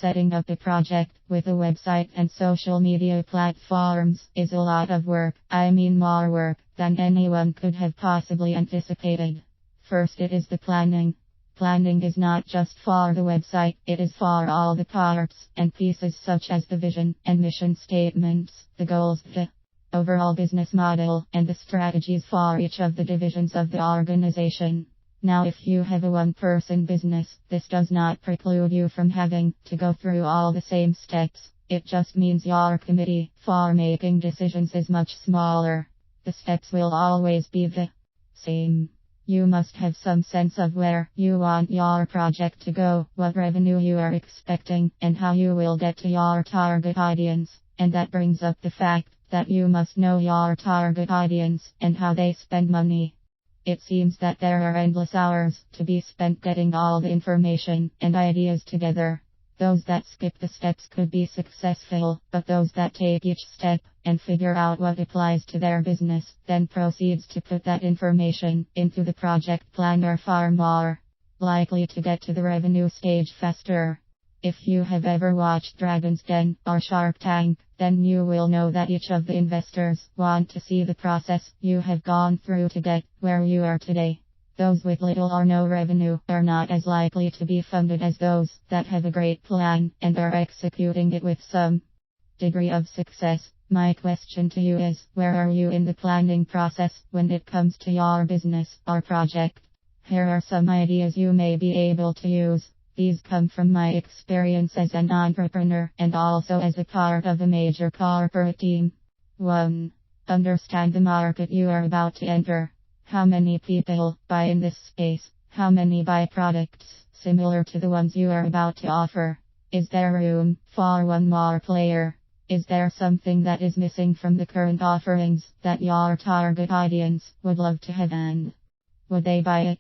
Setting up a project with a website and social media platforms is a lot of work. I mean more work than anyone could have possibly anticipated. First, it is the planning. Planning is not just for the website, it is for all the parts and pieces such as the vision and mission statements, the goals, the overall business model, and the strategies for each of the divisions of the organization. Now, if you have a one-person business, this does not preclude you from having to go through all the same steps. It just means your committee for making decisions is much smaller. The steps will always be the same. You must have some sense of where you want your project to go, what revenue you are expecting, and how you will get to your target audience. And that brings up the fact that you must know your target audience and how they spend money. It seems that there are endless hours to be spent getting all the information and ideas together. Those that skip the steps could be successful, but those that take each step and figure out what applies to their business, then proceeds to put that information into the project plan are far more likely to get to the revenue stage faster. If you have ever watched Dragon's Den or Shark Tank, then you will know that each of the investors want to see the process you have gone through to get where you are today. Those with little or no revenue are not as likely to be funded as those that have a great plan and are executing it with some degree of success. My question to you is, where are you in the planning process when it comes to your business or project? Here are some ideas you may be able to use. These come from my experience as an entrepreneur and also as a part of a major corporate team. 1. Understand the market you are about to enter. How many people buy in this space? How many buy products similar to the ones you are about to offer? Is there room for one more player? Is there something that is missing from the current offerings that your target audience would love to have, and would they buy it?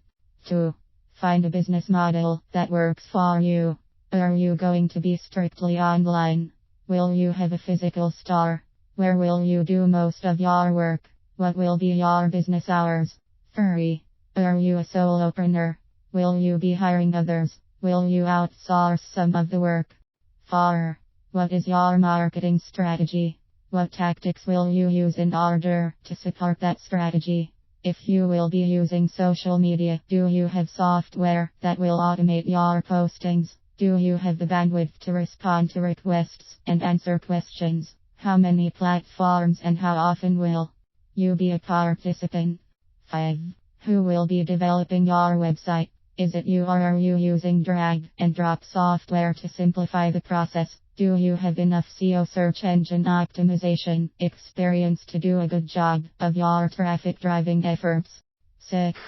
2. Find a business model that works for you. Are you going to be strictly online? Will you have a physical store? Where will you do most of your work? What will be your business hours? 3. Are you a solopreneur? Will you be hiring others? Will you outsource some of the work? 4. What is your marketing strategy? What tactics will you use in order to support that strategy? If you will be using social media, do you have software that will automate your postings? Do you have the bandwidth to respond to requests and answer questions? How many platforms and how often will you be a participant? 5. Who will be developing your website? Is it you, or are you using drag and drop software to simplify the process? Do you have enough SEO search engine optimization experience to do a good job of your traffic driving efforts? 6.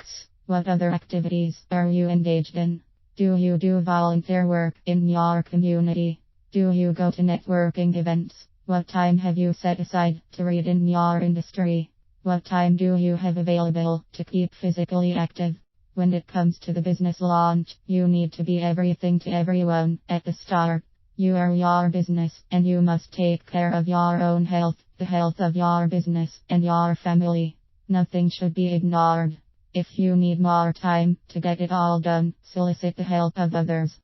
What other activities are you engaged in? Do you do volunteer work in your community? Do you go to networking events? What time have you set aside to read in your industry? What time do you have available to keep physically active? When it comes to the business launch, you need to be everything to everyone at the start. You are your business, and you must take care of your own health, the health of your business, and your family. Nothing should be ignored. If you need more time to get it all done, solicit the help of others.